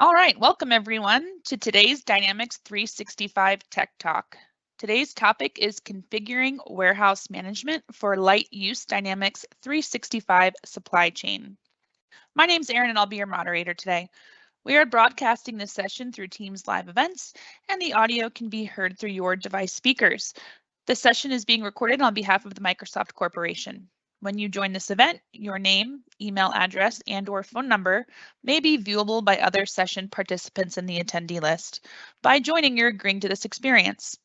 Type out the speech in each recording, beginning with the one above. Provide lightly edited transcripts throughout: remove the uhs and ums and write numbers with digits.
All right, welcome everyone to today's Dynamics 365 Tech Talk. Today's topic is configuring warehouse management for light use Dynamics 365 supply chain. My name's Erin and I'll be your moderator today. We are broadcasting this session through Teams live events and the audio can be heard through your device speakers. This session is being recorded on behalf of the Microsoft Corporation. When you join this event, your name, email address, and/or phone number may be viewable by other session participants in the attendee list. By joining, you're agreeing to this experience.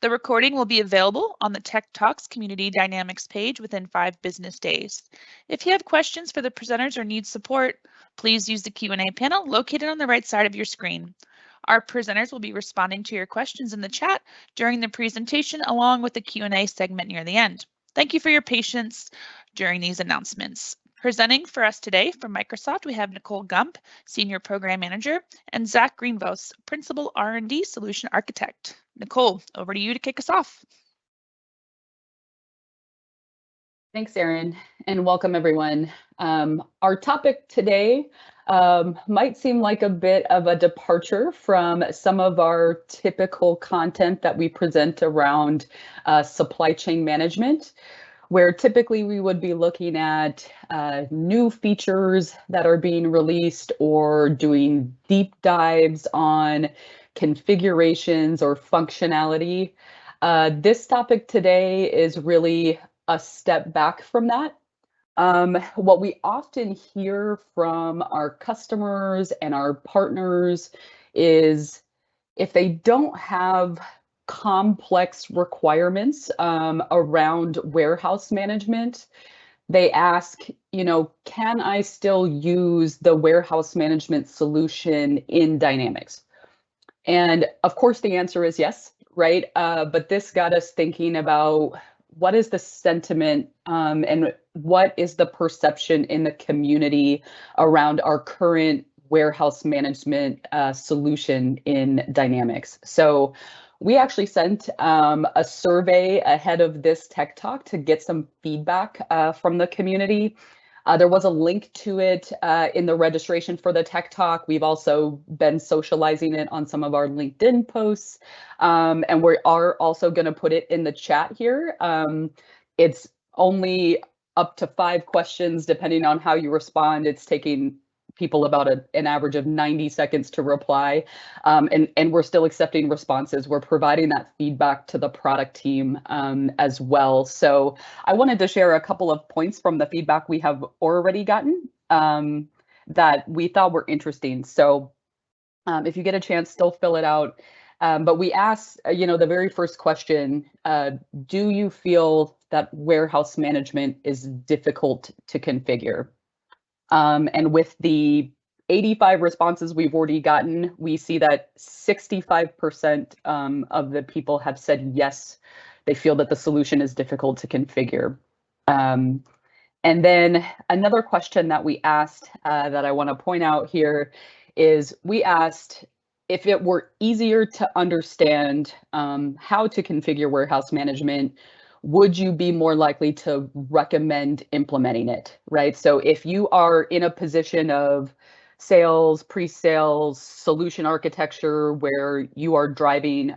The recording will be available on the Tech Talks Community Dynamics page within 5 business days. If you have questions for the presenters or need support, please use the Q&A panel located on the right side of your screen. Our presenters will be responding to your questions in the chat during the presentation along with the Q&A segment near the end. Thank you for your patience during these announcements. Presenting for us today from Microsoft, we have Nicole Gump, Senior Program Manager, and Zach Greenvos, Principal R&D Solution Architect. Nicole, over to you to kick us off. Thanks, Erin, and welcome everyone. Our topic today might seem like a bit of a departure from some of our typical content that we present around supply chain management, where typically we would be looking at new features that are being released or doing deep dives on configurations or functionality. This topic today is really a step back from that. What we often hear from our customers and our partners is if they don't have complex requirements around warehouse management, they ask, can I still use the warehouse management solution in Dynamics? And of course, the answer is yes, right? But this got us thinking about what is the sentiment and what is the perception in the community around our current warehouse management solution in Dynamics. So we actually sent a survey ahead of this tech talk to get some feedback from the community. There was a link to it in the registration for the tech talk. We've also been socializing it on some of our LinkedIn posts, and we are also going to put it in the chat here. It's only up to 5 questions, depending on how you respond. It's taking people about an average of 90 seconds to reply, and we're still accepting responses. We're providing that feedback to the product team as well. So I wanted to share a couple of points from the feedback we have already gotten that we thought were interesting. So if you get a chance, still fill it out. But we asked, the very first question, do you feel that warehouse management is difficult to configure? And with the 85 responses we've already gotten, we see that 65% of the people have said yes, they feel that the solution is difficult to configure. And then another question that we asked that I want to point out here is we asked if it were easier to understand how to configure warehouse management, would you be more likely to recommend implementing it, right? So if you are in a position of sales, pre-sales, solution architecture, where you are driving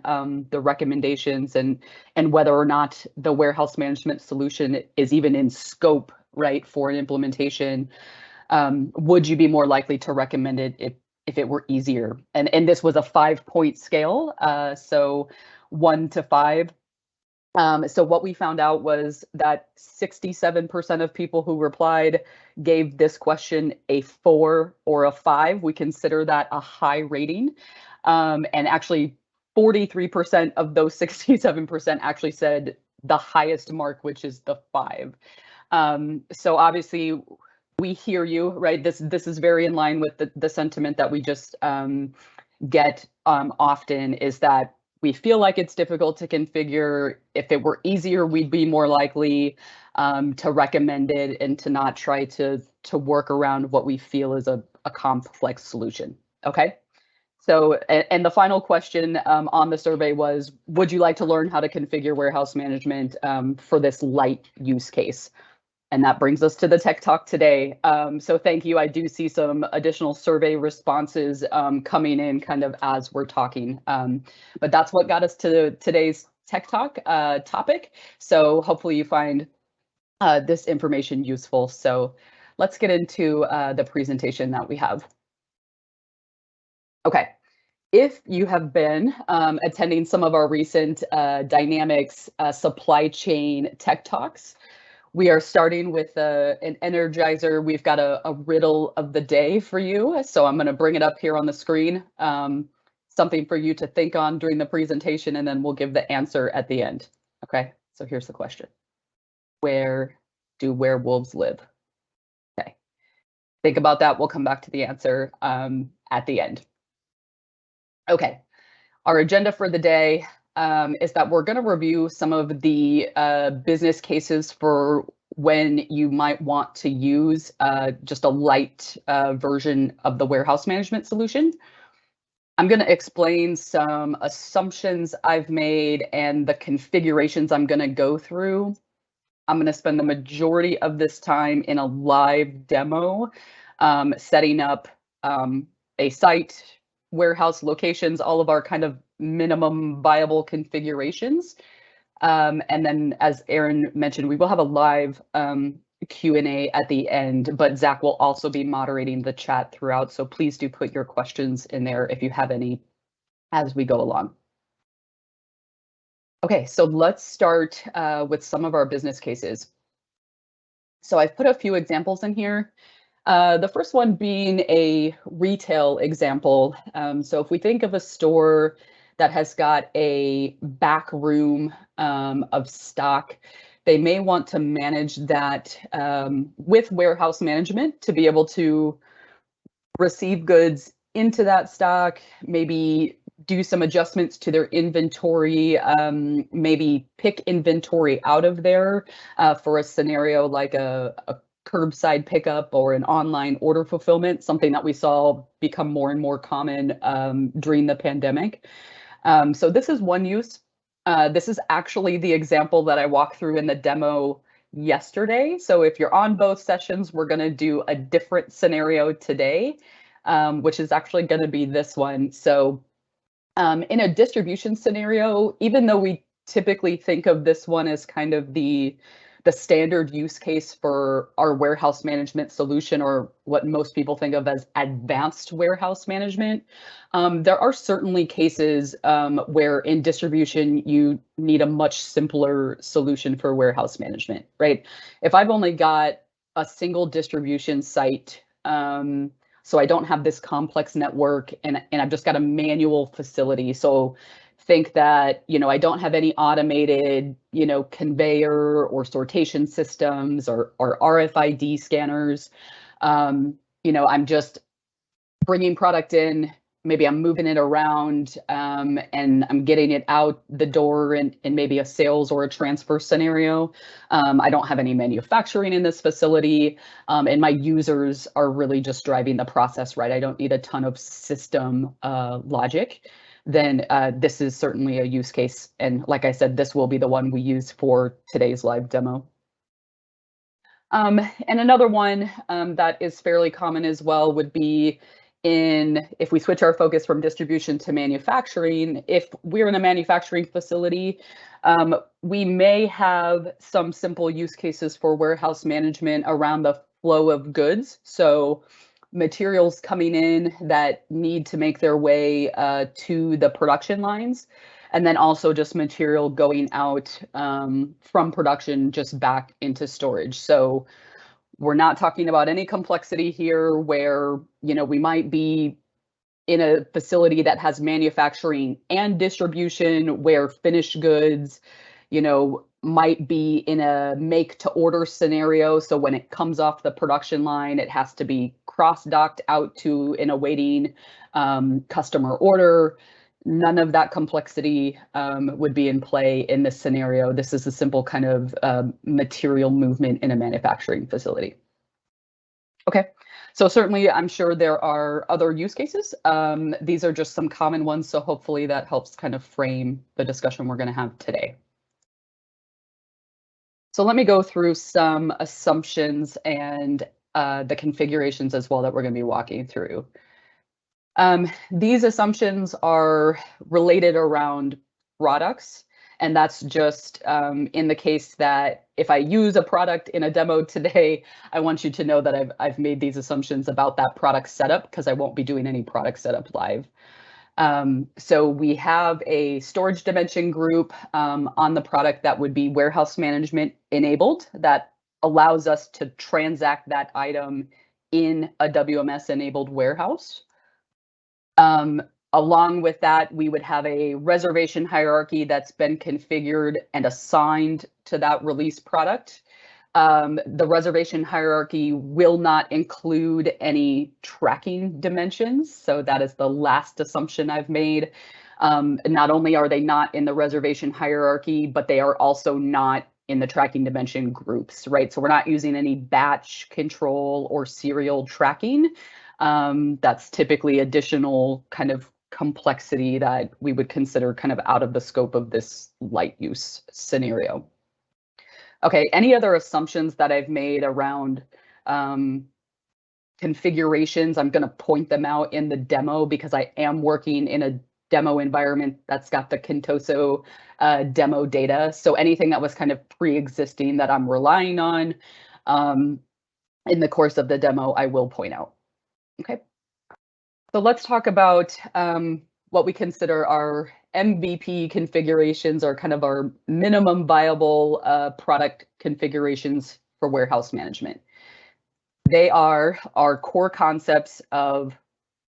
the recommendations and whether or not the warehouse management solution is even in scope, right, for an implementation, would you be more likely to recommend it if it were easier? And this was a 5-point scale, so 1 to 5. So what we found out was that 67% of people who replied gave this question a 4 or a 5. We consider that a high rating. And actually 43% of those 67% actually said the highest mark, which is the 5. So obviously we hear you, right? This is very in line with the sentiment that we just get often, is that we feel like it's difficult to configure. If it were easier, we'd be more likely to recommend it and to not try to work around what we feel is a complex solution. Okay. So, and the final question on the survey was, would you like to learn how to configure warehouse management for this light use case? And that brings us to the tech talk today. So thank you. I do see some additional survey responses coming in kind of as we're talking. But that's what got us to today's tech talk topic. So hopefully you find this information useful. So let's get into the presentation that we have. Okay. If you have been attending some of our recent Dynamics supply chain tech talks, we are starting with an energizer. We've got a riddle of the day for you. So I'm going to bring it up here on the screen. Something for you to think on during the presentation, and then we'll give the answer at the end. Okay, so here's the question. Where do werewolves live? Okay, think about that. We'll come back to the answer at the end. Okay, our agenda for the day is that we're going to review some of the business cases for when you might want to use just a light version of the warehouse management solution. I'm going to explain some assumptions I've made and the configurations I'm going to go through. I'm going to spend the majority of this time in a live demo, setting up a site, warehouse locations, all of our kind of minimum viable configurations. And then, as Aaron mentioned, we will have a live Q&A at the end, but Zach will also be moderating the chat throughout. So please do put your questions in there if you have any as we go along. Okay, so let's start with some of our business cases. So I've put a few examples in here. The first one being a retail example. So if we think of a store that has got a back room of stock, they may want to manage that with warehouse management to be able to receive goods into that stock, maybe do some adjustments to their inventory, maybe pick inventory out of there for a scenario like a curbside pickup or an online order fulfillment, something that we saw become more and more common during the pandemic. So this is one use. This is actually the example that I walked through in the demo yesterday. So if you're on both sessions, we're going to do a different scenario today, which is actually going to be this one. So in a distribution scenario, even though we typically think of this one as kind of the standard use case for our warehouse management solution, or what most people think of as advanced warehouse management, there are certainly cases where in distribution you need a much simpler solution for warehouse management, right? If I've only got a single distribution site, so I don't have this complex network, and I've just got a manual facility. So think that, I don't have any automated, conveyor or sortation systems or RFID scanners. I'm just bringing product in, maybe I'm moving it around and I'm getting it out the door in maybe a sales or a transfer scenario. I don't have any manufacturing in this facility, and my users are really just driving the process, right? I don't need a ton of system logic. Then this is certainly a use case. And like I said, this will be the one we use for today's live demo. And another one that is fairly common as well would be if we switch our focus from distribution to manufacturing. If we're in a manufacturing facility, we may have some simple use cases for warehouse management around the flow of goods. So materials coming in that need to make their way to the production lines, and then also just material going out from production just back into storage. So we're not talking about any complexity here where, we might be in a facility that has manufacturing and distribution, where finished goods, might be in a make to order scenario. So when it comes off the production line, it has to be cross-docked out to an awaiting customer order. None of that complexity would be in play in this scenario. This is a simple kind of material movement in a manufacturing facility. Okay, so certainly I'm sure there are other use cases. These are just some common ones, so hopefully that helps kind of frame the discussion we're going to have today. So let me go through some assumptions and the configurations as well that we're going to be walking through. These assumptions are related around products, and that's just in the case that if I use a product in a demo today, I want you to know that I've made these assumptions about that product setup because I won't be doing any product setup live. So we have a storage dimension group on the product that would be warehouse management enabled that allows us to transact that item in a WMS enabled warehouse. Along with that, we would have a reservation hierarchy that's been configured and assigned to that release product. The reservation hierarchy will not include any tracking dimensions. So that is the last assumption I've made. Not only are they not in the reservation hierarchy, but they are also not in the tracking dimension groups, right? So we're not using any batch control or serial tracking. That's typically additional kind of complexity that we would consider kind of out of the scope of this light use scenario. Okay, any other assumptions that I've made around configurations? I'm going to point them out in the demo because I am working in a demo environment that's got the Contoso demo data. So anything that was kind of pre-existing that I'm relying on in the course of the demo, I will point out. Okay, so let's talk about what we consider our MVP configurations, or kind of our minimum viable product configurations for warehouse management. They are our core concepts of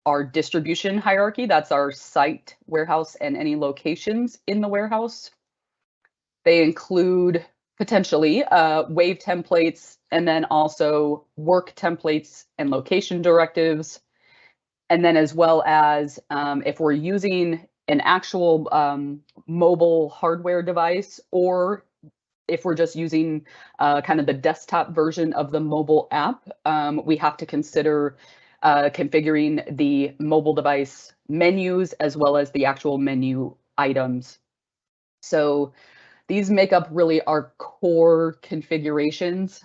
our distribution hierarchy. That's our site, warehouse, and any locations in the warehouse. They include potentially wave templates, and then also work templates and location directives. And then as well as if we're using an actual mobile hardware device, or if we're just using kind of the desktop version of the mobile app, we have to consider configuring the mobile device menus as well as the actual menu items. So these make up really our core configurations.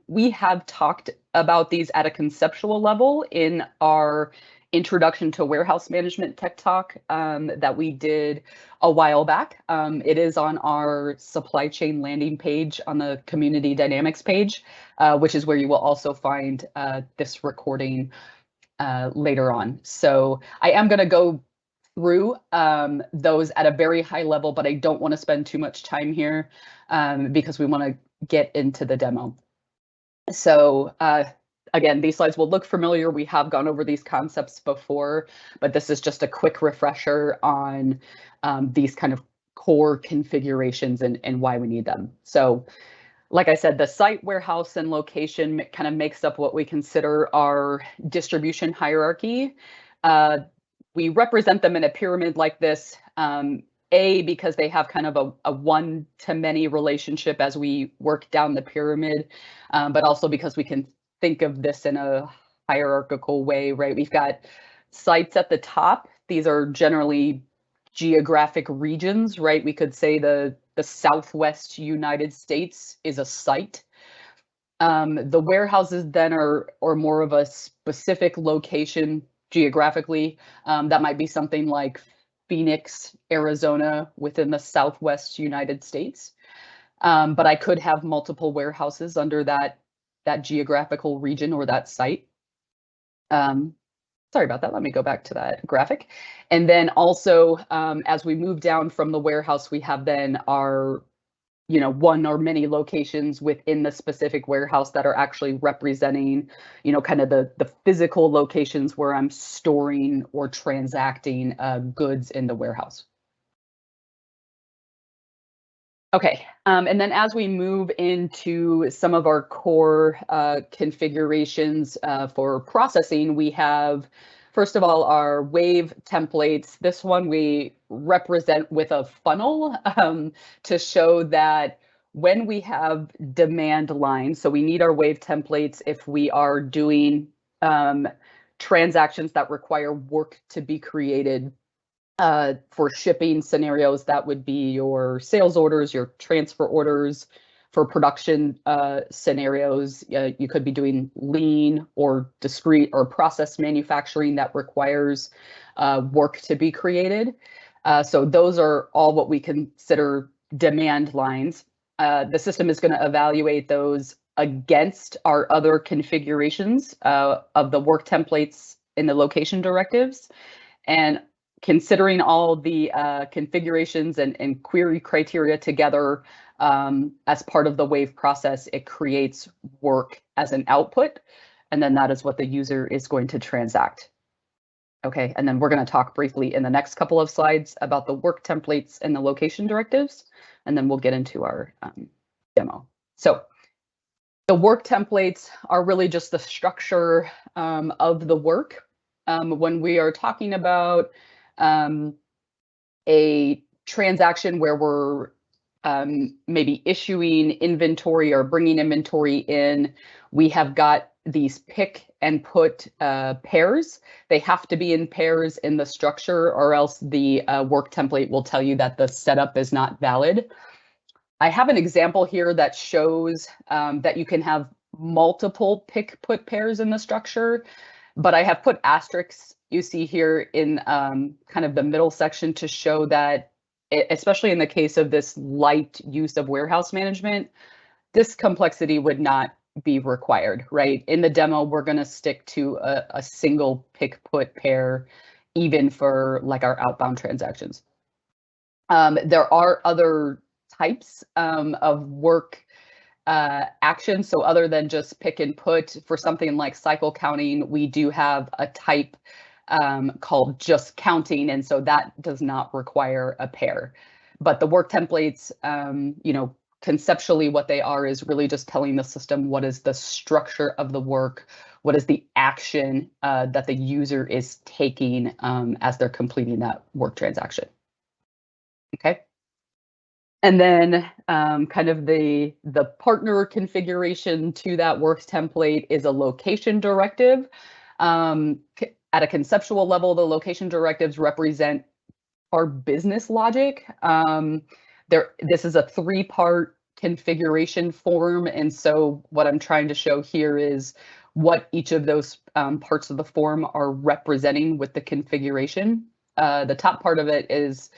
We have talked about these at a conceptual level in our Introduction to Warehouse Management Tech Talk that we did a while back. It is on our supply chain landing page on the Community Dynamics page, which is where you will also find this recording later on. So I am going to go through those at a very high level, but I don't want to spend too much time here because we want to get into the demo. So again, these slides will look familiar. We have gone over these concepts before, but this is just a quick refresher on these kind of core configurations and why we need them. So like I said, the site, warehouse, and location kind of makes up what we consider our distribution hierarchy. We represent them in a pyramid like this, because they have kind of a one-to-many relationship as we work down the pyramid, but also because we can think of this in a hierarchical way, right? We've got sites at the top. These are generally geographic regions, right? We could say the Southwest United States is a site. The warehouses then are more of a specific location geographically. That might be something like Phoenix, Arizona, within the Southwest United States. But I could have multiple warehouses under that geographical region or that site. Sorry about that. Let me go back to that graphic. And then also, as we move down from the warehouse, we have then our, one or many locations within the specific warehouse that are actually representing, kind of the physical locations where I'm storing or transacting goods in the warehouse. Okay, and then as we move into some of our core configurations for processing, we have, first of all, our wave templates. This one we represent with a funnel to show that when we have demand lines, so we need our wave templates if we are doing transactions that require work to be created. For shipping scenarios, that would be your sales orders, your transfer orders. For production scenarios, you could be doing lean or discrete or process manufacturing that requires work to be created. So those are all what we consider demand lines. The system is going to evaluate those against our other configurations of the work templates in the location directives. And considering all the configurations and query criteria together as part of the wave process, it creates work as an output. And then that is what the user is going to transact. Okay, and then we're going to talk briefly in the next couple of slides about the work templates and the location directives, and then we'll get into our demo. So the work templates are really just the structure of the work. When we are talking about a transaction where we're maybe issuing inventory or bringing inventory in, we have got these pick and put pairs. They have to be in pairs in the structure, or else the work template will tell you that the setup is not valid. I have an example here that shows that you can have multiple pick put pairs in the structure, but I have put asterisks, you see here in kind of the middle section, to show that, especially in the case of this light use of warehouse management, this complexity would not be required, right? In the demo, we're going to stick to a single pick put pair, even for like our outbound transactions. There are other types of work actions. So other than just pick and put, for something like cycle counting, we do have a type called just counting, and so that does not require a pair. But the work templates, you know, conceptually what they are is really just telling the system what is the structure of the work, what is the action that the user is taking as they're completing that work transaction. Okay. And then kind of the partner configuration to that work template is a location directive. At a conceptual level, the location directives represent our business logic. This is a three-part configuration form, and so what I'm trying to show here is what each of those parts of the form are representing with the configuration. The top part of it is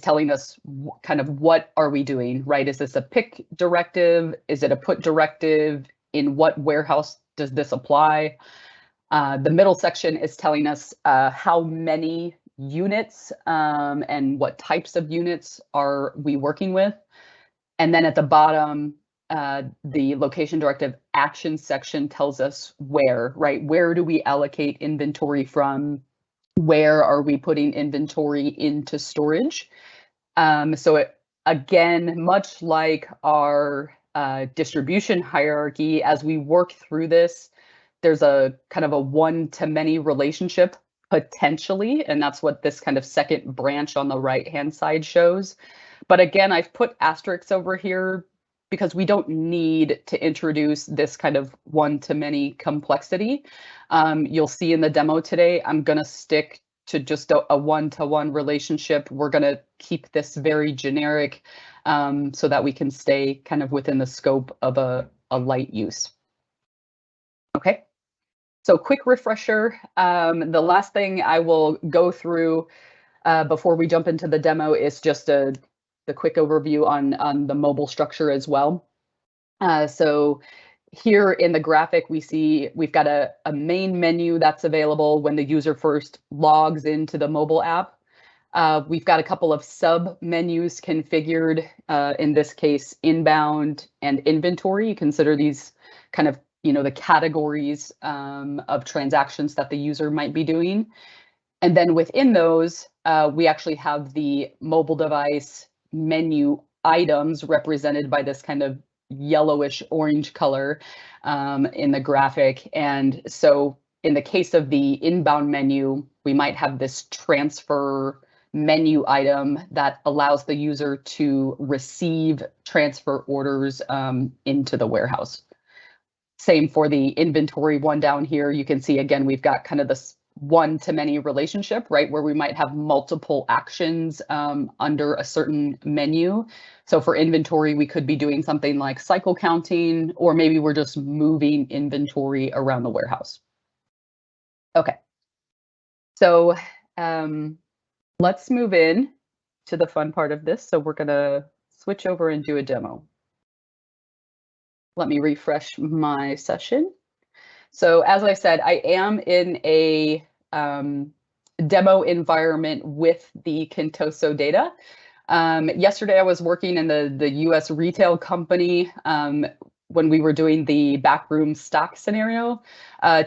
telling us kind of what are we doing, right? Is this a pick directive? Is it a put directive? In what warehouse does this apply? The middle section is telling us how many units and what types of units are we working with. And then at the bottom, the location directive action section tells us where, right? Where do we allocate inventory from? Where are we putting inventory into storage? So again, much like our distribution hierarchy, as we work through this, there's a kind of a one-to-many relationship potentially, and that's what this kind of second branch on the right-hand side shows. But again, I've put asterisks over here because we don't need to introduce this kind of one-to-many complexity. You'll see in the demo today, I'm going to stick to just a one-to-one relationship. We're going to keep this very generic so that we can stay kind of within the scope of a light use. Okay. So quick refresher, the last thing I will go through before we jump into the demo is just the quick overview on the mobile structure as well. So here in the graphic, we see we've got a main menu that's available when the user first logs into the mobile app. We've got a couple of sub menus configured, in this case, inbound and inventory. You consider these kind of, you know, the categories of transactions that the user might be doing. And then within those, we actually have the mobile device menu items represented by this kind of yellowish orange color in the graphic. And so in the case of the inbound menu, we might have this transfer menu item that allows the user to receive transfer orders into the warehouse. Same for the inventory one down here. You can see, again, we've got kind of this one-to-many relationship, right? Where we might have multiple actions under a certain menu. So for inventory, we could be doing something like cycle counting, or maybe we're just moving inventory around the warehouse. Okay, so let's move in to the fun part of this. So we're gonna switch over and do a demo. Let me refresh my session. So as I said, I am in a demo environment with the Contoso data. Yesterday I was working in the US retail company when we were doing the backroom stock scenario.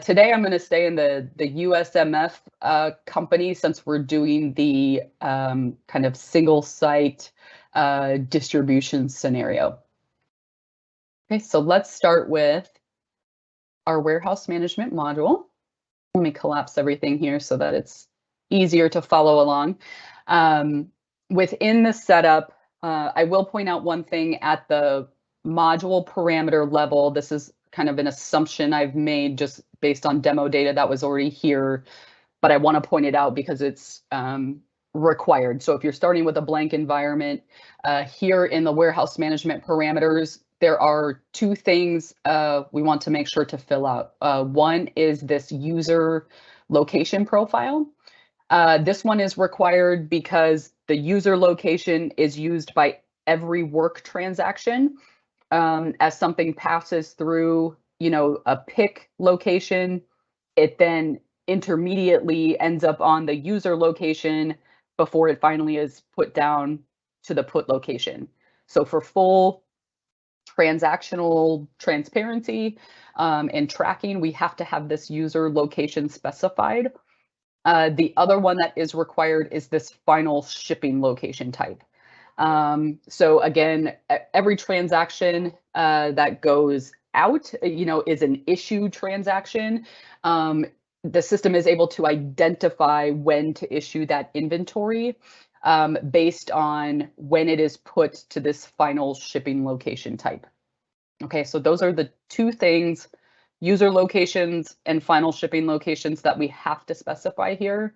Today I'm going to stay in the USMF company since we're doing the kind of single site distribution scenario. Okay, so let's start with our warehouse management module. Let me collapse everything here so that it's easier to follow along. Within the setup, I will point out one thing at the module parameter level. This is kind of an assumption I've made just based on demo data that was already here, but I want to point it out because it's required. So if you're starting with a blank environment, here in the warehouse management parameters, there are two things we want to make sure to fill out. One is this user location profile. This one is required because the user location is used by every work transaction. As something passes through, you know, a pick location, it then intermediately ends up on the user location before it finally is put down to the put location. So for full transactional transparency and tracking, we have to have this user location specified. The other one that is required is this final shipping location type. So again, every transaction that goes out, you know, is an issue transaction. The system is able to identify when to issue that inventory based on when it is put to this final shipping location type. Okay, so those are the two things, user locations and final shipping locations, that we have to specify here.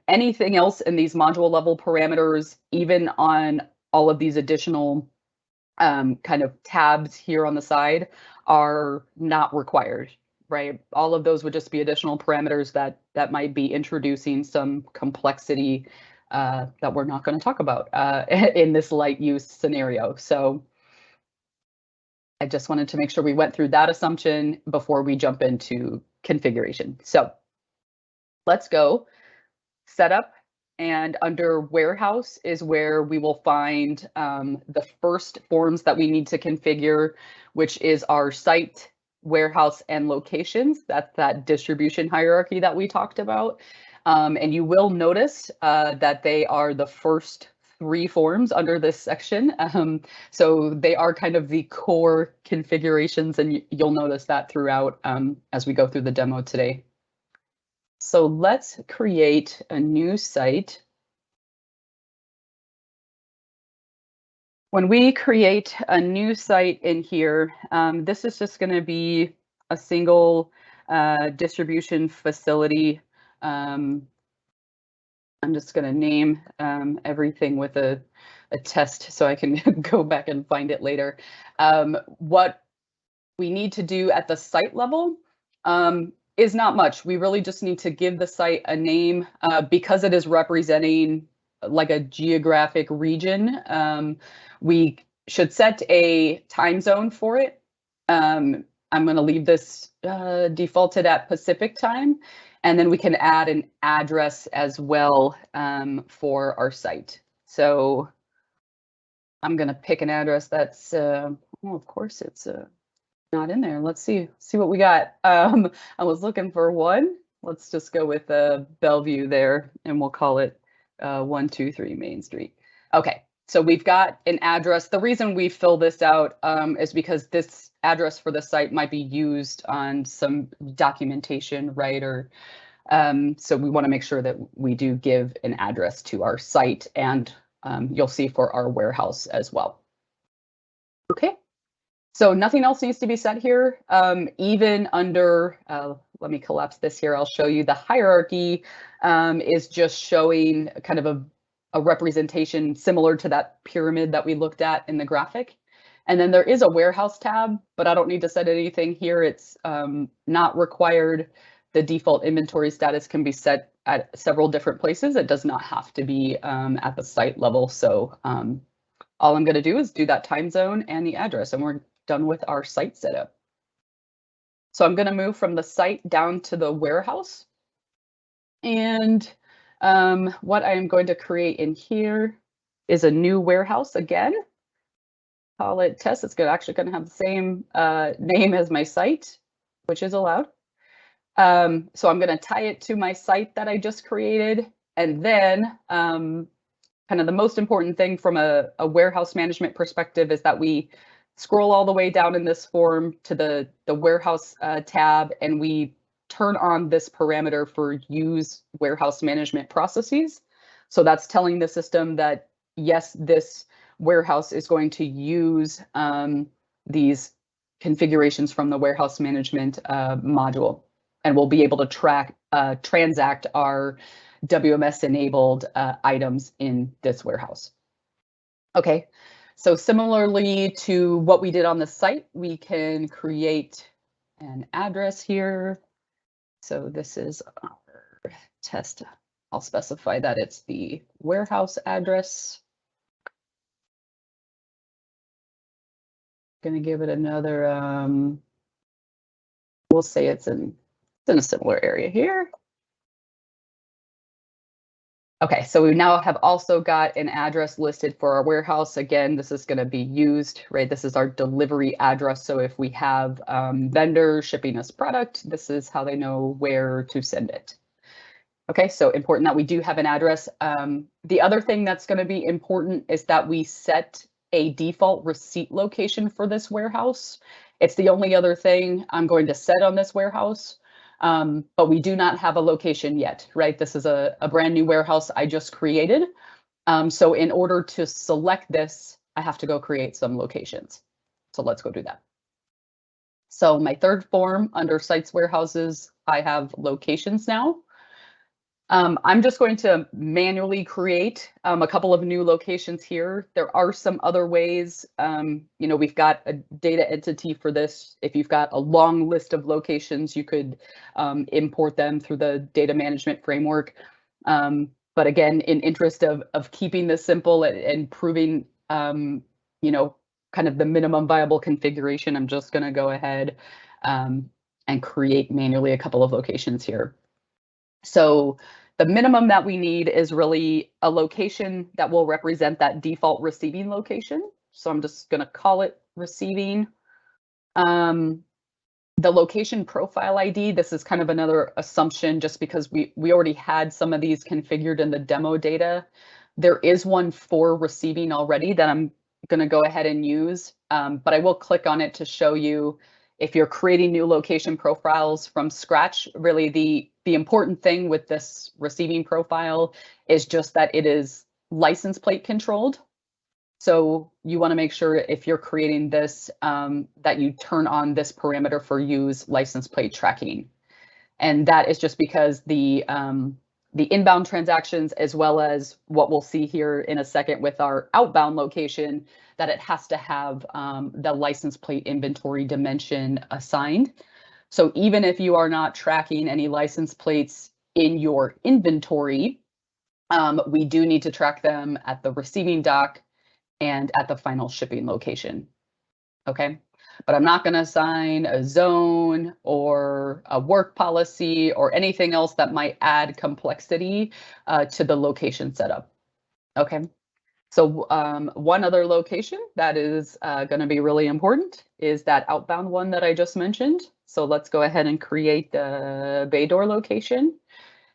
Anything else in these module level parameters, even on all of these additional kind of tabs here on the side, are not required, right? All of those would just be additional parameters that might be introducing some complexity that we're not going to talk about in this light use scenario. So I just wanted to make sure we went through that assumption before we jump into configuration. So let's go. Setup, and under warehouse is where we will find the first forms that we need to configure, which is our site, warehouse, and locations. That's that distribution hierarchy that we talked about. And you will notice that they are the first three forms under this section. So they are kind of the core configurations, and you'll notice that throughout as we go through the demo today. So let's create a new site. When we create a new site in here, this is just going to be a single distribution facility. I'm just going to name everything with a test so I can go back and find it later. What we need to do at the site level is not much. We really just need to give the site a name because it is representing like a geographic region. We should set a time zone for it. I'm going to leave this defaulted at Pacific time, and then we can add an address as well for our site. So I'm going to pick an address that's, well, of course it's not in there. Let's see what we got. I was looking for one. Let's just go with Bellevue there, and we'll call it 123 Main Street. Okay, so we've got an address. The reason we fill this out is because this address for the site might be used on some documentation, right? Or so we want to make sure that we do give an address to our site, and you'll see for our warehouse as well. Okay. So nothing else needs to be set here. Even under, let me collapse this here. I'll show you the hierarchy is just showing kind of a representation similar to that pyramid that we looked at in the graphic. And then there is a warehouse tab, but I don't need to set anything here. It's not required. The default inventory status can be set at several different places. It does not have to be at the site level. So all I'm going to do is do that time zone and the address, and we're done with our site setup. So I'm going to move from the site down to the warehouse. And what I am going to create in here is a new warehouse again. Call it test. It's actually going to have the same name as my site, which is allowed. So I'm going to tie it to my site that I just created. And then kind of the most important thing from a warehouse management perspective is that we scroll all the way down in this form to the warehouse tab, and we turn on this parameter for use warehouse management processes. So that's telling the system that, yes, this warehouse is going to use these configurations from the warehouse management module, and we'll be able to transact our WMS enabled items in this warehouse. Okay, so similarly to what we did on the site, we can create an address here. So this is our test. I'll specify that it's the warehouse address. Going to give it another, we'll say it's in a similar area here. Okay, so we now have also got an address listed for our warehouse. Again, this is going to be used, right? This is our delivery address. So if we have vendors shipping us product, this is how they know where to send it. Okay, so important that we do have an address. The other thing that's going to be important is that we set a default receipt location for this warehouse. It's the only other thing I'm going to set on this warehouse. But we do not have a location yet, right? This is a brand new warehouse I just created. So in order to select this, I have to go create some locations. So let's go do that. So my third form under sites warehouses, I have locations now. I'm just going to manually create a couple of new locations here. There are some other ways. You know, we've got a data entity for this. If you've got a long list of locations, you could import them through the data management framework. But again, in interest of keeping this simple and proving, you know, kind of the minimum viable configuration, I'm just going to go ahead and create manually a couple of locations here. So the minimum that we need is really a location that will represent that default receiving location. So I'm just going to call it receiving. The location profile ID, this is kind of another assumption just because we already had some of these configured in the demo data. There is one for receiving already that I'm going to go ahead and use, but I will click on it to show you if you're creating new location profiles from scratch. Really the important thing with this receiving profile is just that it is license plate controlled. So you want to make sure if you're creating this that you turn on this parameter for use license plate tracking. And that is just because the inbound transactions, as well as what we'll see here in a second with our outbound location, that it has to have the license plate inventory dimension assigned. So even if you are not tracking any license plates in your inventory, we do need to track them at the receiving dock and at the final shipping location. Okay, but I'm not going to assign a zone or a work policy or anything else that might add complexity to the location setup. Okay, so one other location that is going to be really important is that outbound one that I just mentioned. So let's go ahead and create the bay door location.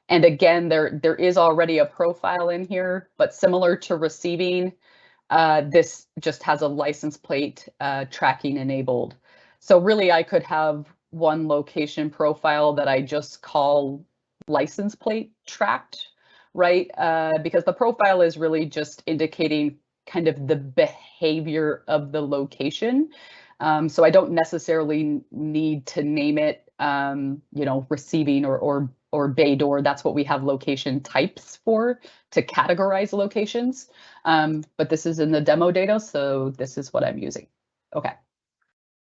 And again, there is already a profile in here, but similar to receiving, this just has a license plate tracking enabled. So really I could have one location profile that I just call license plate tracked, right? Because the profile is really just indicating kind of the behavior of the location. So I don't necessarily need to name it, receiving or bay door. That's what we have location types for, to categorize locations. But this is in the demo data, so this is what I'm using. Okay.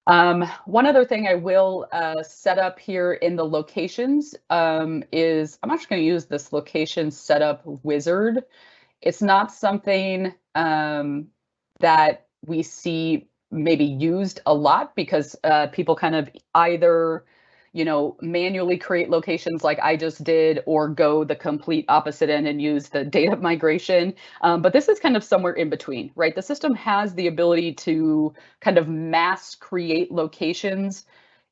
One other thing I will set up here in the locations is I'm actually going to use this location setup wizard. It's not something that we see maybe used a lot because people kind of either, manually create locations like I just did, or go the complete opposite end and use the data migration. But this is kind of somewhere in between, right? The system has the ability to kind of mass create locations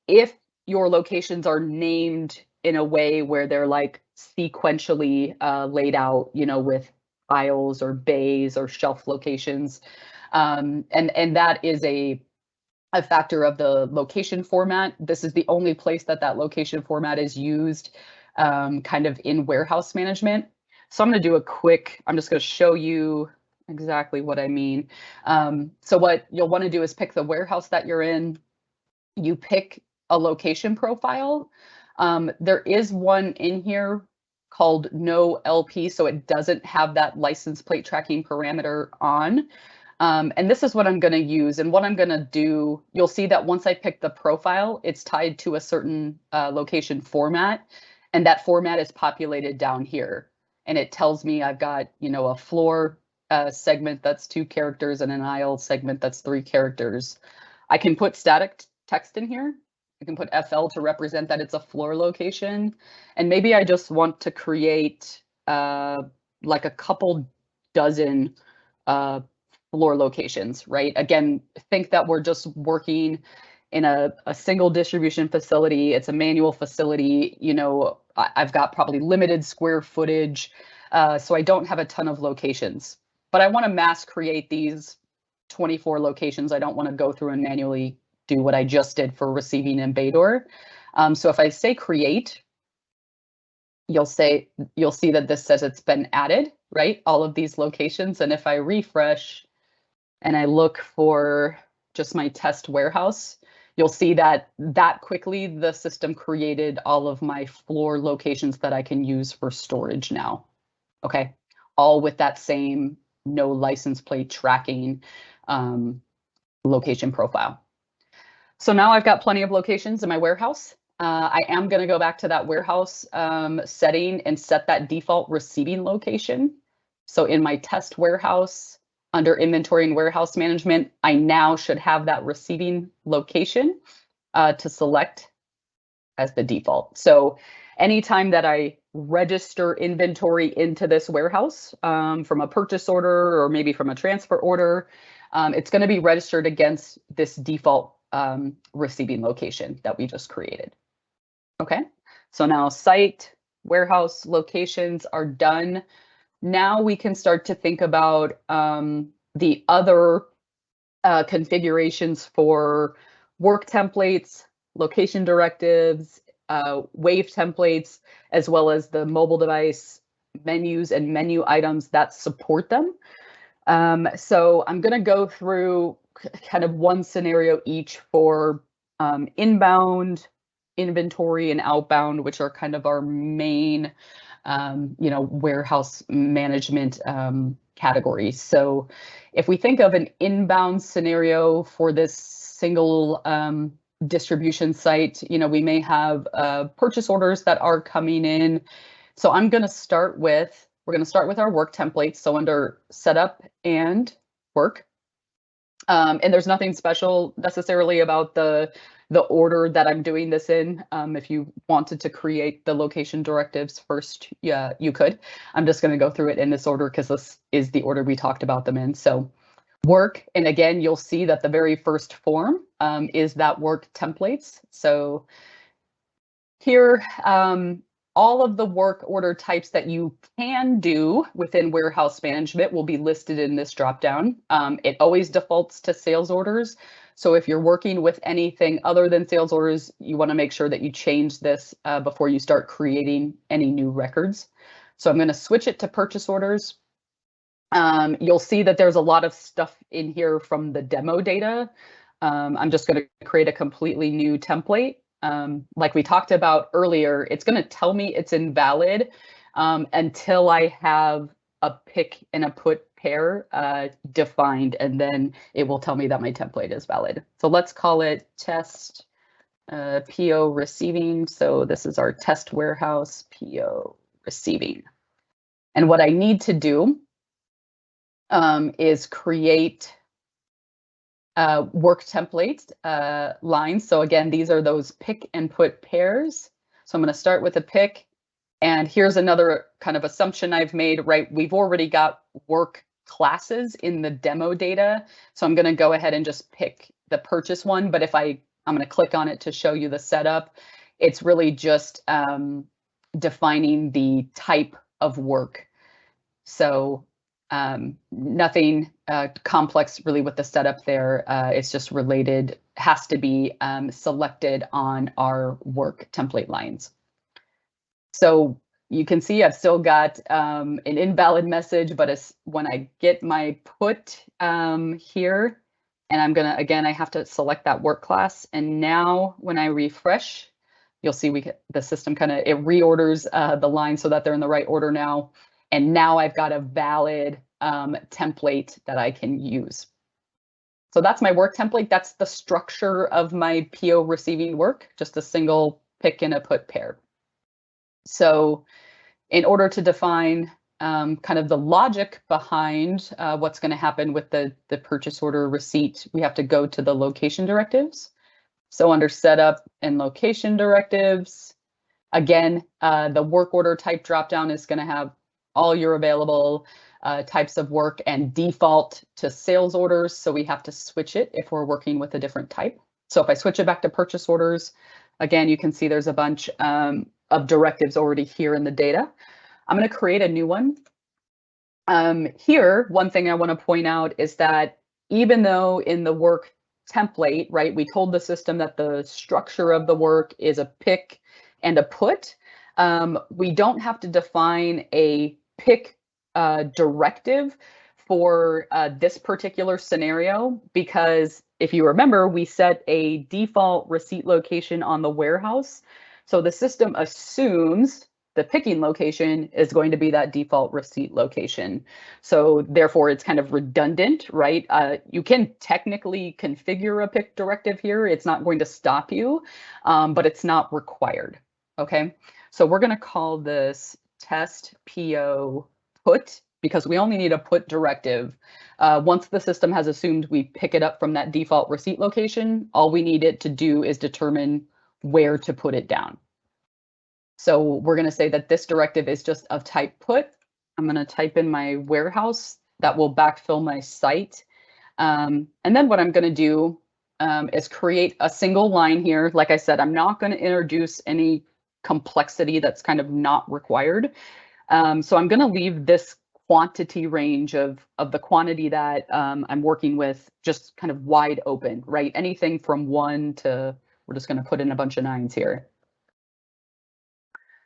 if your locations are named in a way where they're like sequentially laid out, with aisles or bays or shelf locations. And that is a factor of the location format. This is the only place that location format is used kind of in warehouse management. So I'm going to do I'm just going to show you exactly what I mean. So what you'll want to do is pick the warehouse that you're in. You pick a location profile. There is one in here called no LP, so it doesn't have that license plate tracking parameter on. And this is what I'm going to use. And what I'm going to do, you'll see that once I pick the profile, it's tied to a certain location format. And that format is populated down here. And it tells me I've got, a floor segment that's 2 characters and an aisle segment that's 3 characters. I can put static text in here. I can put FL to represent that it's a floor location. And maybe I just want to create like a couple dozen floor locations, right? Again, think that we're just working in a single distribution facility. It's a manual facility. I've got probably limited square footage, so I don't have a ton of locations, but I want to mass create these 24 locations. I don't want to go through and manually do what I just did for receiving and bay door. So if I say create, you'll see that this says it's been added, right? All of these locations. And if I refresh and I look for just my test warehouse, you'll see that quickly the system created all of my floor locations that I can use for storage now. Okay, all with that same no license plate tracking location profile. So now I've got plenty of locations in my warehouse. I am going to go back to that warehouse setting and set that default receiving location. So in my test warehouse, under inventory and warehouse management, I now should have that receiving location to select as the default. So anytime that I register inventory into this warehouse from a purchase order or maybe from a transfer order, it's going to be registered against this default receiving location that we just created. Okay, so now site, warehouse locations are done. Now we can start to think about the other configurations for work templates, location directives, wave templates, as well as the mobile device menus and menu items that support them. So I'm going to go through kind of one scenario each for inbound, inventory, and outbound, which are kind of our main warehouse management categories. So if we think of an inbound scenario for this single distribution site, we may have purchase orders that are coming in. So we're going to start with our work templates. So under setup and work, and there's nothing special necessarily about the order that I'm doing this in. If you wanted to create the location directives first, yeah, you could. I'm just going to go through it in this order because this is the order we talked about them in. So work, and again, you'll see that the very first form is that work templates. So here, all of the work order types that you can do within warehouse management will be listed in this dropdown. It always defaults to sales orders. So if you're working with anything other than sales orders, you want to make sure that you change this before you start creating any new records. So I'm going to switch it to purchase orders. You'll see that there's a lot of stuff in here from the demo data. I'm just going to create a completely new template. Like we talked about earlier, it's going to tell me it's invalid until I have a pick and a put pair defined, and then it will tell me that my template is valid. So let's call it test PO receiving. So this is our test warehouse PO receiving. And what I need to do is create work template lines. So again, these are those pick and put pairs. So I'm going to start with a pick. And here's another kind of assumption I've made, right? We've already got work classes in the demo data. So I'm going to go ahead and just pick the purchase one. But if I'm going to click on it to show you the setup, it's really just defining the type of work. So nothing complex really with the setup there. It's just related, has to be selected on our work template lines. So you can see I've still got an invalid message, but when I get my put here, and I'm gonna, again, I have to select that work class. And now when I refresh, you'll see the system it reorders the line so that they're in the right order now. And now I've got a valid template that I can use. So that's my work template. That's the structure of my PO receiving work, just a single pick and a put pair. So in order to define kind of the logic behind what's going to happen with the purchase order receipt, we have to go to the location directives. So under setup and location directives, again, the work order type dropdown is going to have all your available types of work and default to sales orders. So we have to switch it if we're working with a different type. So if I switch it back to purchase orders, again, you can see there's a bunch of directives already here in the data. I'm going to create a new one. Here, one thing I want to point out is that even though in the work template, right, we told the system that the structure of the work is a pick and a put, we don't have to define a pick directive for this particular scenario, because if you remember, we set a default receipt location on the warehouse. So the system assumes the picking location is going to be that default receipt location. So therefore it's kind of redundant, right? You can technically configure a pick directive here. It's not going to stop you, but it's not required. Okay, so we're going to call this test PO put, because we only need a put directive. Once the system has assumed we pick it up from that default receipt location, all we need it to do is determine where to put it down. So we're going to say that this directive is just of type put. I'm going to type in my warehouse that will backfill my site. And then what I'm going to do is create a single line here. Like I said, I'm not going to introduce any complexity that's kind of not required. So I'm going to leave this quantity range of the quantity that I'm working with just kind of wide open, right? Anything from 1 to, we're just going to put in a bunch of 9s here.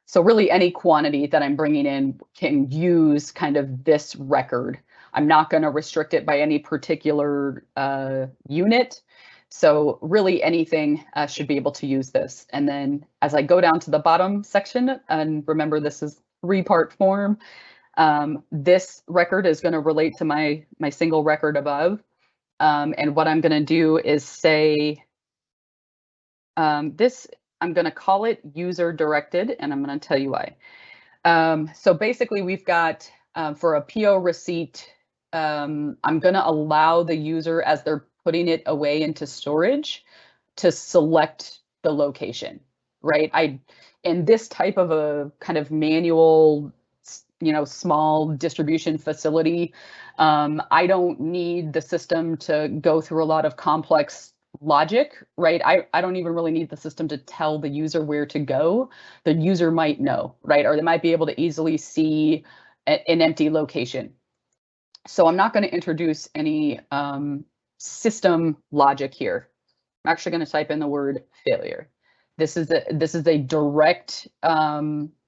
So really any quantity that I'm bringing in can use kind of this record. I'm not going to restrict it by any particular unit. So really anything should be able to use this. And then as I go down to the bottom section, and remember this is 3-part form, this record is going to relate to my single record above. And what I'm going to do is say this, I'm going to call it user directed, and I'm going to tell you why. So basically we've got for a PO receipt, I'm going to allow the user, as they're putting it away into storage, to select the location, right? In this type of a kind of manual, small distribution facility, I don't need the system to go through a lot of complex logic, right? I don't even really need the system to tell the user where to go. The user might know, right? Or they might be able to easily see an empty location. So I'm not going to introduce any system logic here. I'm actually going to type in the word failure. This is a direct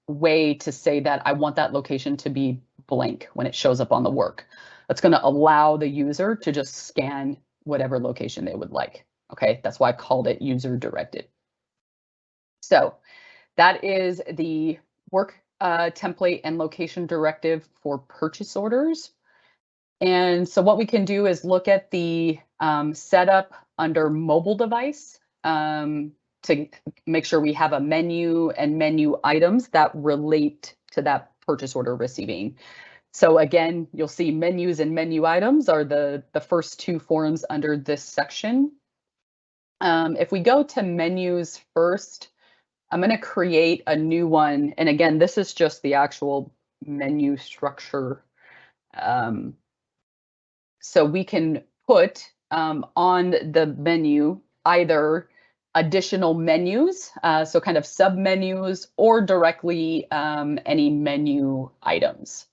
way to say that I want that location to be blank when it shows up on the work. That's going to allow the user to just scan whatever location they would like. Okay, that's why I called it user directed. So that is the work template and location directive for purchase orders. And so what we can do is look at the setup under mobile device to make sure we have a menu and menu items that relate to that purchase order receiving. So again, you'll see menus and menu items are the first two forms under this section. If we go to menus first, I'm going to create a new one. And again, this is just the actual menu structure. So we can put on the menu either additional menus, so kind of sub menus, or directly any menu items.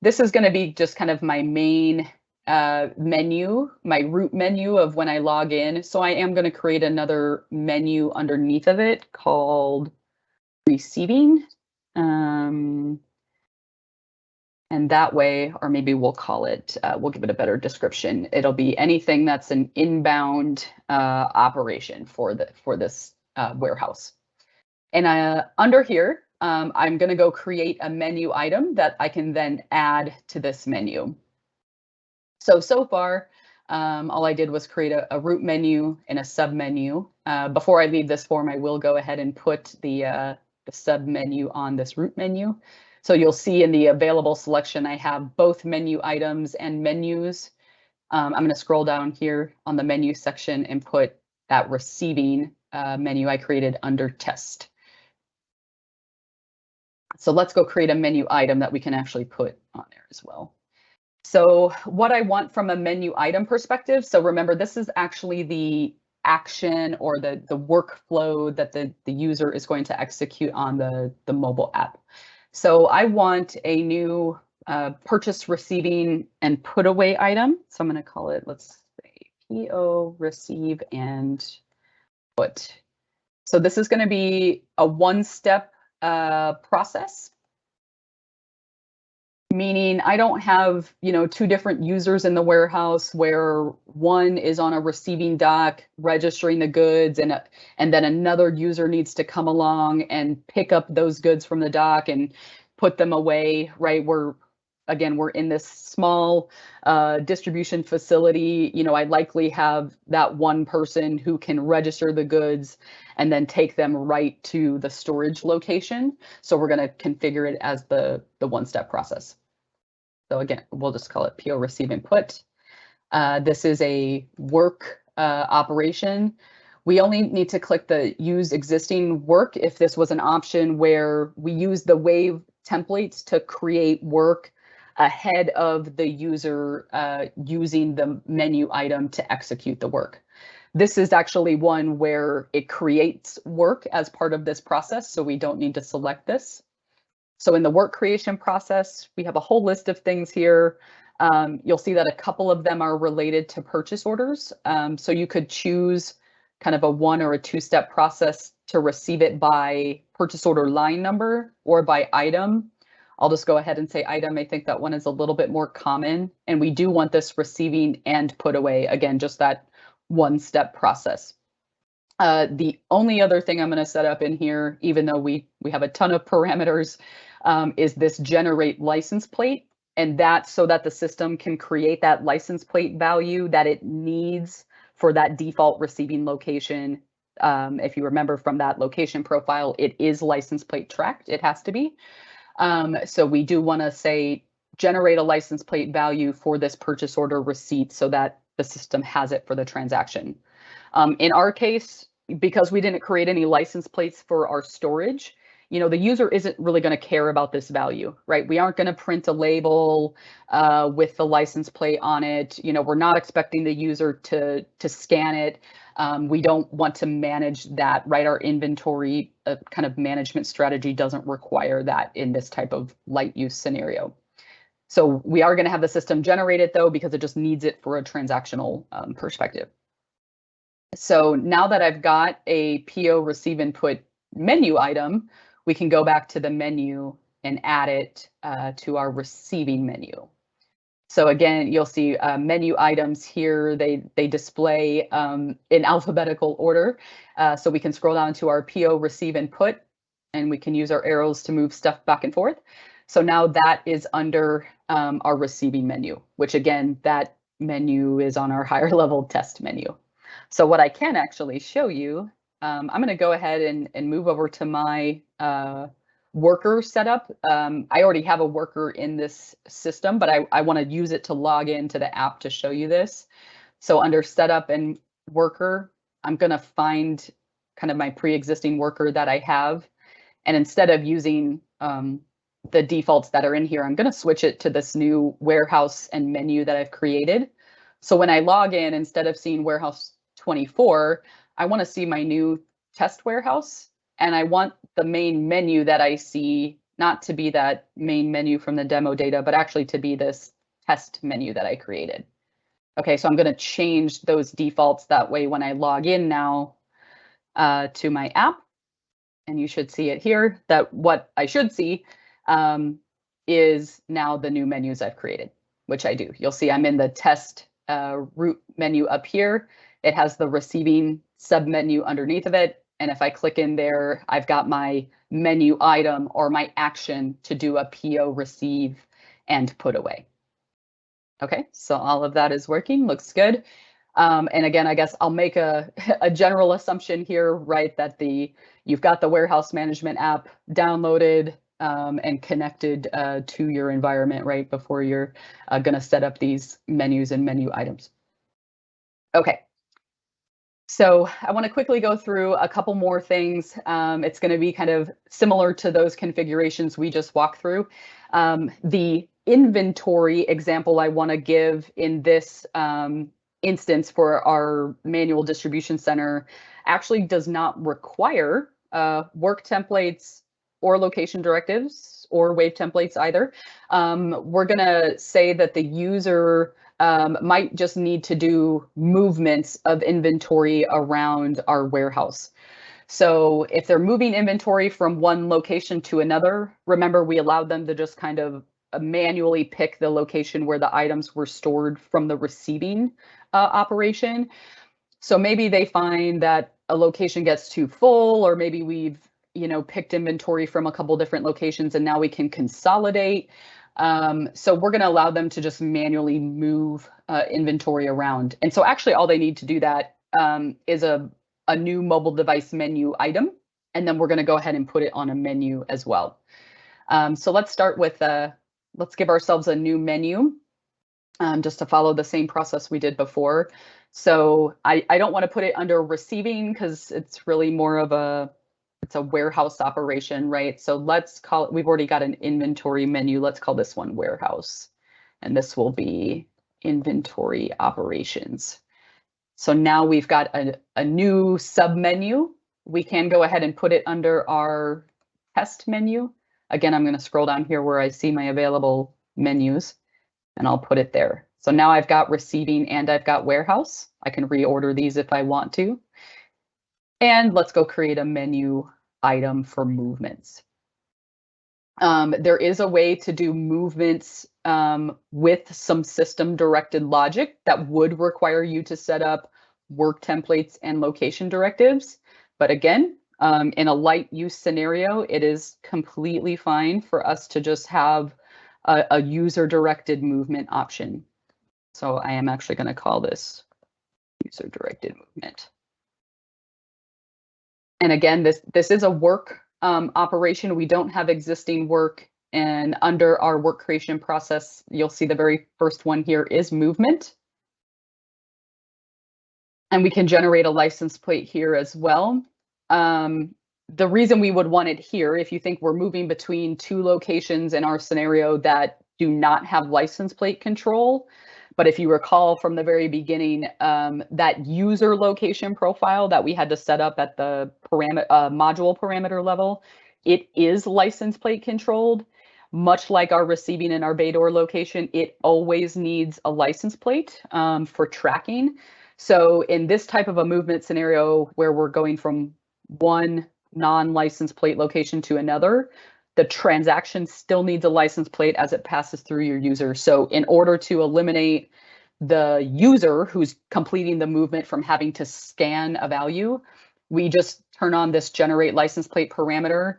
This is going to be just kind of my main menu, my root menu of when I log in. So I am going to create another menu underneath of it called receiving. And that way, or maybe we'll call it, we'll give it a better description. It'll be anything that's an inbound operation for this warehouse. And under here, I'm going to go create a menu item that I can then add to this menu. So far, all I did was create a root menu and a sub menu. Before I leave this form, I will go ahead and put the sub menu on this root menu. So you'll see in the available selection, I have both menu items and menus. I'm going to scroll down here on the menu section and put that receiving menu I created under test. So let's go create a menu item that we can actually put on there as well. So what I want from a menu item perspective, so remember, this is actually the action or the workflow that the user is going to execute on the mobile app. So I want a new purchase, receiving, and put away item. So I'm going to call it, let's say, PO, receive, and put. So this is going to be a one-step process, meaning I don't have, two different users in the warehouse where one is on a receiving dock registering the goods and then another user needs to come along and pick up those goods from the dock and put them away, right? We're in this small distribution facility. I likely have that one person who can register the goods and then take them right to the storage location. So we're going to configure it as the one-step process. So again, we'll just call it PO receive and put. This is a work operation. We only need to click the use existing work if this was an option where we use the wave templates to create work ahead of the user using the menu item to execute the work. This is actually one where it creates work as part of this process, so we don't need to select this. So in the work creation process, we have a whole list of things here. You'll see that a couple of them are related to purchase orders. So you could choose kind of a one or a two-step process to receive it by purchase order line number or by item. I'll just go ahead and say item. I think that one is a little bit more common. And we do want this receiving and put away. Again, just that one-step process. The only other thing I'm going to set up in here, even though we have a ton of parameters, is this generate license plate. And that's so that the system can create that license plate value that it needs for that default receiving location. If you remember from that location profile, it is license plate tracked. It has to be. So we do want to say generate a license plate value for this purchase order receipt so that the system has it for the transaction. In our case, because we didn't create any license plates for our storage, the user isn't really going to care about this value, right? We aren't going to print a label with the license plate on it. We're not expecting the user to scan it. We don't want to manage that, right? Our inventory kind of management strategy doesn't require that in this type of light use scenario. So we are going to have the system generate it though, because it just needs it for a transactional perspective. So now that I've got a PO receive and put menu item, we can go back to the menu and add it to our receiving menu. So again, you'll see menu items here. They display in alphabetical order. So we can scroll down to our PO receive and put, and we can use our arrows to move stuff back and forth. So now that is under our receiving menu, which again, that menu is on our higher level test menu. So what I can actually show you, I'm going to go ahead and move over to my worker setup. I already have a worker in this system, but I want to use it to log into the app to show you this. So under setup and worker, I'm going to find kind of my pre-existing worker that I have. And instead of using the defaults that are in here, I'm going to switch it to this new warehouse and menu that I've created. So when I log in, instead of seeing warehouse 24, I want to see my new test warehouse. And I want the main menu that I see not to be that main menu from the demo data, but actually to be this test menu that I created. Okay, so I'm going to change those defaults. That way, when I log in now to my app, and you should see it here, that what I should see is now the new menus I've created, which I do. You'll see I'm in the test root menu up here. It has the receiving submenu underneath of it. And if I click in there, I've got my menu item or my action to do a PO receive and put away. Okay, so all of that is working, looks good. And again, I guess I'll make a general assumption here, right, that you've got the warehouse management app downloaded and connected to your environment, right, before you're going to set up these menus and menu items. Okay. So I want to quickly go through a couple more things. It's going to be kind of similar to those configurations we just walked through. The inventory example I want to give in this instance for our manual distribution center actually does not require work templates or location directives or wave templates either. We're going to say that the user might just need to do movements of inventory around our warehouse. So if they're moving inventory from one location to another, remember we allowed them to just kind of manually pick the location where the items were stored from the receiving operation. So maybe they find that a location gets too full, or maybe we've picked inventory from a couple different locations and now we can consolidate. So we're going to allow them to just manually move inventory around. And so actually all they need to do that is a new mobile device menu item. And then we're going to go ahead and put it on a menu as well. So let's start with, let's give ourselves a new menu just to follow the same process we did before. So I don't want to put it under receiving because it's really more of it's a warehouse operation, right? So let's call it, we've already got an inventory menu. Let's call this one warehouse. And this will be inventory operations. So now we've got a new sub menu. We can go ahead and put it under our test menu. Again, I'm going to scroll down here where I see my available menus and I'll put it there. So now I've got receiving and I've got warehouse. I can reorder these if I want to. And let's go create a menu item for movements. There is a way to do movements with some system directed logic that would require you to set up work templates and location directives. But again, in a light use scenario, it is completely fine for us to just have a user directed movement option. So I am actually going to call this user directed movement. And again, this is a work operation. We don't have existing work, and under our work creation process, you'll see the very first one here is movement. And we can generate a license plate here as well. The reason we would want it here, if you think we're moving between two locations in our scenario that do not have license plate control, but if you recall from the very beginning, that user location profile that we had to set up at the module parameter level, it is license plate controlled. Much like our receiving and our bay door location, it always needs a license plate for tracking. So in this type of a movement scenario where we're going from one non-license plate location to another, the transaction still needs a license plate as it passes through your user. So in order to eliminate the user who's completing the movement from having to scan a value, we just turn on this generate license plate parameter,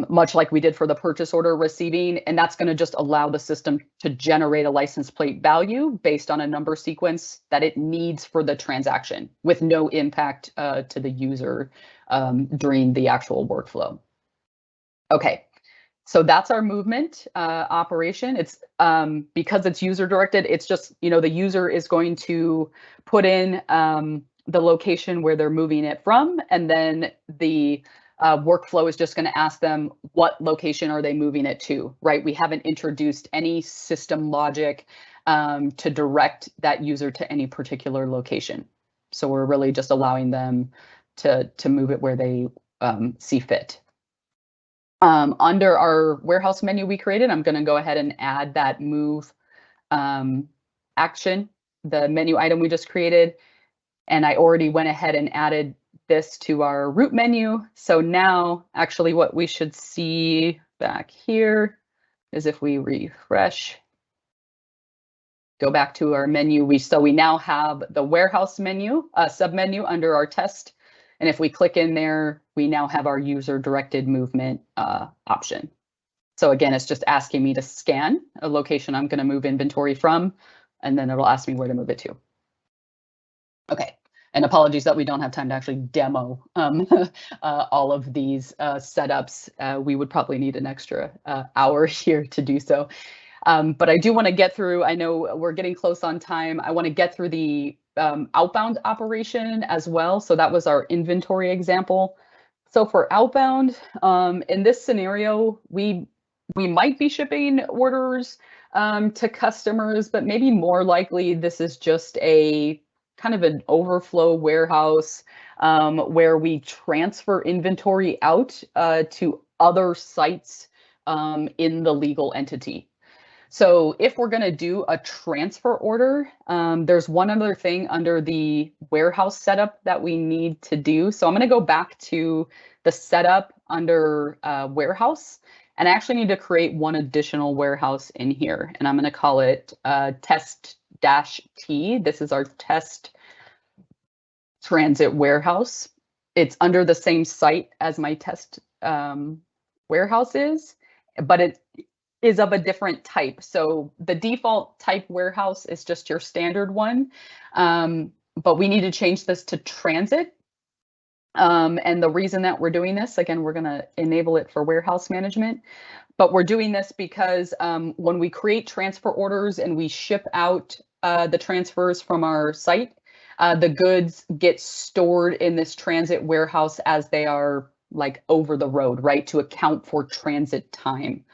much like we did for the purchase order receiving, and that's going to just allow the system to generate a license plate value based on a number sequence that it needs for the transaction with no impact to the user during the actual workflow. Okay, so that's our movement operation. It's because it's user directed, it's just, the user is going to put in the location where they're moving it from, and then the workflow is just going to ask them what location are they moving it to, right? We haven't introduced any system logic to direct that user to any particular location. So we're really just allowing them to move it where they see fit. Under our warehouse menu we created, I'm going to go ahead and add that move action, the menu item we just created. And I already went ahead and added this to our root menu. So now actually what we should see back here is if we refresh, go back to our menu, we now have the warehouse menu, submenu under our test. And if we click in there, we now have our user directed movement option. So again, it's just asking me to scan a location I'm going to move inventory from, and then it'll ask me where to move it to. Okay. And apologies that we don't have time to actually demo all of these setups. We would probably need an extra hour here to do so. But I do want to get through, I know we're getting close on time. I want to get through the outbound operation as well. So that was our inventory example. So for outbound, in this scenario, we might be shipping orders to customers, but maybe more likely this is just a kind of an overflow warehouse where we transfer inventory out to other sites in the legal entity. So if we're going to do a transfer order, there's one other thing under the warehouse setup that we need to do. So I'm going to go back to the setup under warehouse, and I actually need to create one additional warehouse in here, and I'm going to call it test-t. This is our test transit warehouse. It's under the same site as my test warehouse is, but it is of a different type. So the default type warehouse is just your standard one, but we need to change this to transit. And the reason that we're doing this, again, we're going to enable it for warehouse management, but we're doing this because when we create transfer orders and we ship out the transfers from our site, the goods get stored in this transit warehouse as they are like over the road, right, to account for transit time.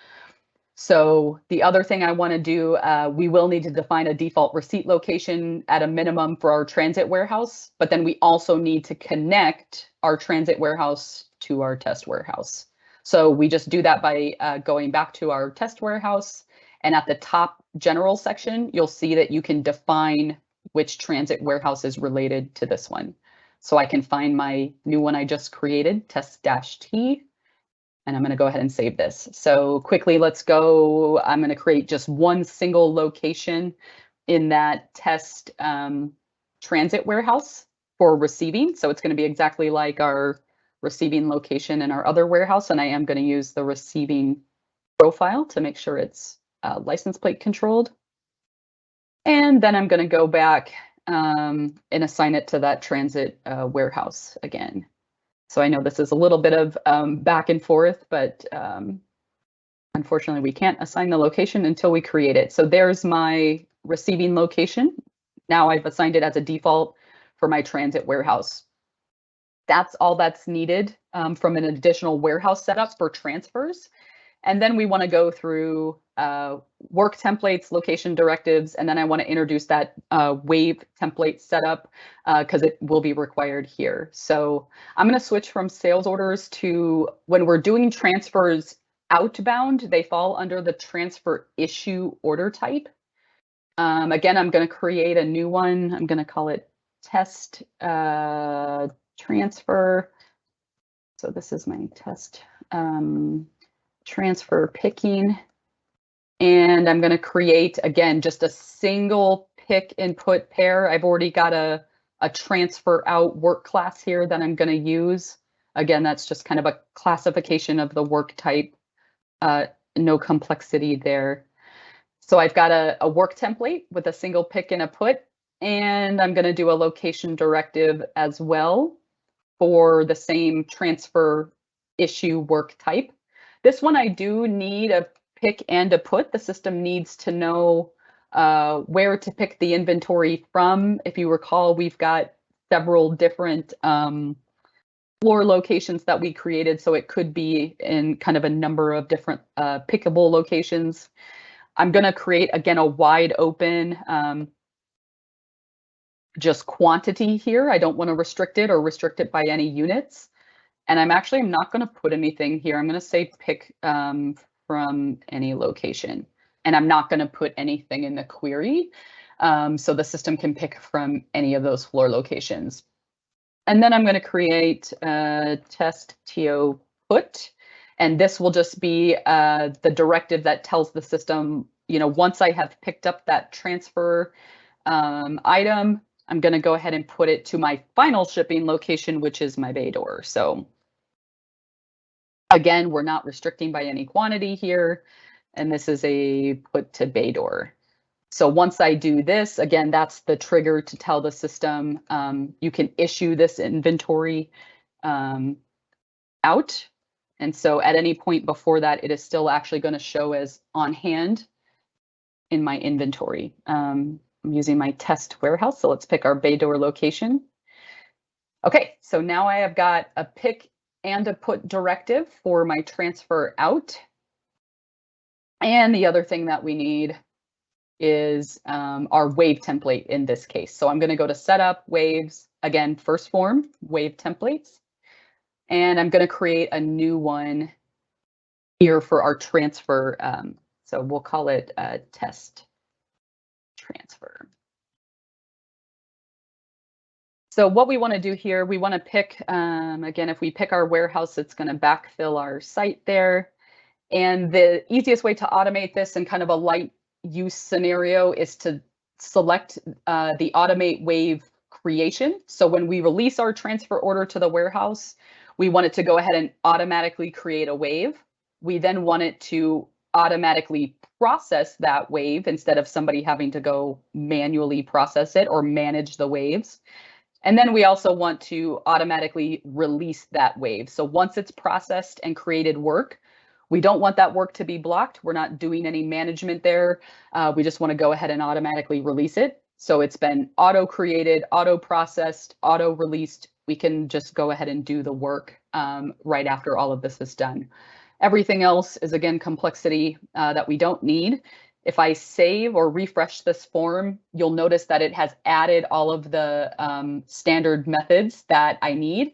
So the other thing I want to do, we will need to define a default receipt location at a minimum for our transit warehouse, but then we also need to connect our transit warehouse to our test warehouse. So we just do that by going back to our test warehouse, and at the top general section, you'll see that you can define which transit warehouse is related to this one. So I can find my new one I just created, test-t. And I'm going to go ahead and save this. So quickly, let's go. I'm going to create just one single location in that test transit warehouse for receiving. So it's going to be exactly like our receiving location in our other warehouse. And I am going to use the receiving profile to make sure it's license plate controlled. And then I'm going to go back and assign it to that transit warehouse again. So I know this is a little bit of back and forth, but unfortunately we can't assign the location until we create it. So there's my receiving location. Now I've assigned it as a default for my transit warehouse. That's all that's needed from an additional warehouse setup for transfers. And then we want to go through work templates, location directives, and then I want to introduce that wave template setup because it will be required here. So I'm going to switch from sales orders to when we're doing transfers outbound, they fall under the transfer issue order type. Again, I'm going to create a new one. I'm going to call it test transfer. So this is my test transfer picking. And I'm going to create, again, just a single pick input pair. I've already got a transfer out work class here that I'm going to use. Again, that's just kind of a classification of the work type. No complexity there. So I've got a work template with a single pick and a put, and I'm going to do a location directive as well for the same transfer issue work type. This one I do need a pick and a put. The system needs to know where to pick the inventory from. If you recall, we've got several different floor locations that we created, so it could be in kind of a number of different pickable locations. I'm going to create, again, a wide open just quantity here. I don't want to restrict it or restrict it by any units. And I'm not going to put anything here. I'm going to say pick from any location. And I'm not going to put anything in the query. So the system can pick from any of those floor locations. And then I'm going to create a test TO put. And this will just be the directive that tells the system, you know, once I have picked up that transfer item, I'm going to go ahead and put it to my final shipping location, which is my bay door. So again, we're not restricting by any quantity here. And this is a put to bay door. So once I do this, again, that's the trigger to tell the system you can issue this inventory out. And so at any point before that, it is still actually going to show as on hand in my inventory. I'm using my test warehouse. So let's pick our bay door location. Okay, so now I have got a pick and a put directive for my transfer out. And the other thing that we need is our wave template in this case. So I'm going to go to setup waves, again, first form, wave templates. And I'm going to create a new one here for our transfer. So we'll call it test transfer. So what we want to do here, we want to pick, again, if we pick our warehouse, it's going to backfill our site there. And the easiest way to automate this in kind of a light use scenario is to select the automate wave creation. So when we release our transfer order to the warehouse, we want it to go ahead and automatically create a wave. We then want it to automatically process that wave instead of somebody having to go manually process it or manage the waves. And then we also want to automatically release that wave. So once it's processed and created work, we don't want that work to be blocked. We're not doing any management there. We just want to go ahead and automatically release it. So it's been auto created, auto processed, auto released. We can just go ahead and do the work right after all of this is done. Everything else is, again, complexity that we don't need. If I save or refresh this form, you'll notice that it has added all of the standard methods that I need.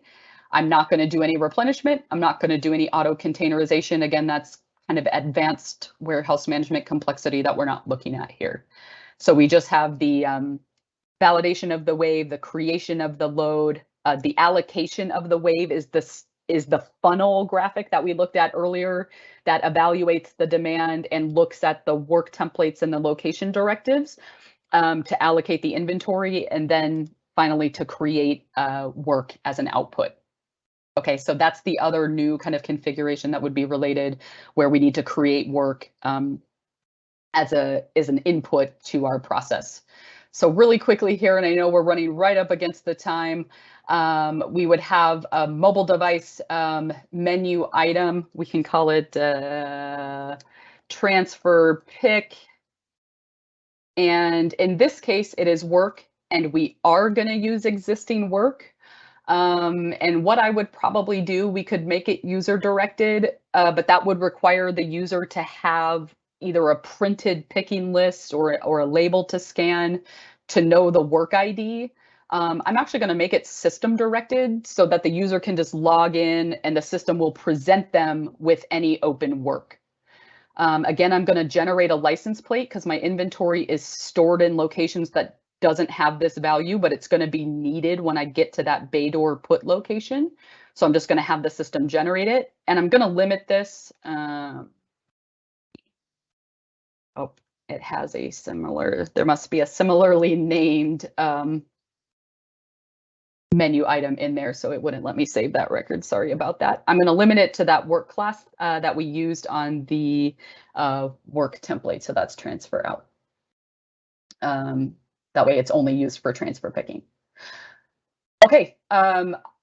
I'm not going to do any replenishment. I'm not going to do any auto containerization. Again, that's kind of advanced warehouse management complexity that we're not looking at here. So we just have the validation of the wave, the creation of the load, the allocation of the wave is the funnel graphic that we looked at earlier that evaluates the demand and looks at the work templates and the location directives to allocate the inventory, and then finally to create work as an output. Okay, so that's the other new kind of configuration that would be related, where we need to create work as an input to our process. So really quickly here, and I know we're running right up against the time, we would have a mobile device menu item. We can call it transfer pick. And in this case, it is work, and we are going to use existing work. And what I would probably do, we could make it user directed, but that would require the user to have either a printed picking list or a label to scan to know the work ID. I'm actually going to make it system directed so that the user can just log in and the system will present them with any open work. Again, I'm going to generate a license plate because my inventory is stored in locations that doesn't have this value, but it's going to be needed when I get to that bay door put location. So I'm just going to have the system generate it, and I'm going to limit this. Oh, it has a similar, there must be a similarly named menu item in there, so it wouldn't let me save that record. Sorry about that. I'm going to limit it to that work class that we used on the work template. So that's transfer out. That way it's only used for transfer picking. Okay,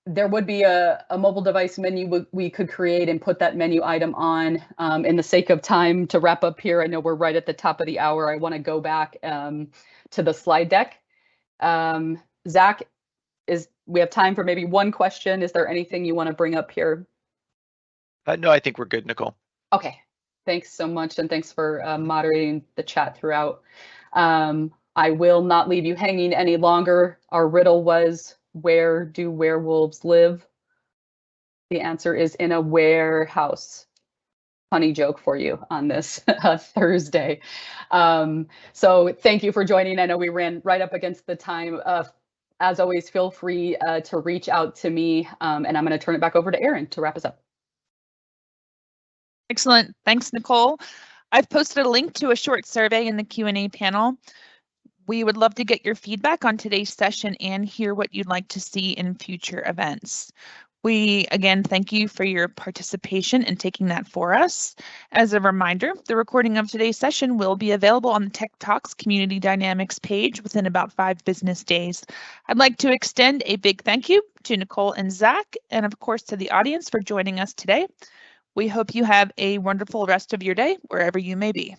there would be a mobile device menu we could create and put that menu item on. In the sake of time to wrap up here, I know we're right at the top of the hour. I want to go back to the slide deck. Zach, we have time for maybe one question. Is there anything you want to bring up here? No, I think we're good, Nicole. Okay, thanks so much, and thanks for moderating the chat throughout. I will not leave you hanging any longer. Our riddle was, where do werewolves live? The answer is in a warehouse. Funny joke for you on this Thursday. So thank you for joining. I know we ran right up against the time. As always, feel free to reach out to me, and I'm going to turn it back over to Erin to wrap us up. Excellent. Thanks, Nicole. I've posted a link to a short survey in the Q&A panel. We would love to get your feedback on today's session and hear what you'd like to see in future events. We, again, thank you for your participation in taking that for us. As a reminder, the recording of today's session will be available on the Tech Talks Community Dynamics page within about 5 business days. I'd like to extend a big thank you to Nicole and Zach, and of course to the audience for joining us today. We hope you have a wonderful rest of your day, wherever you may be.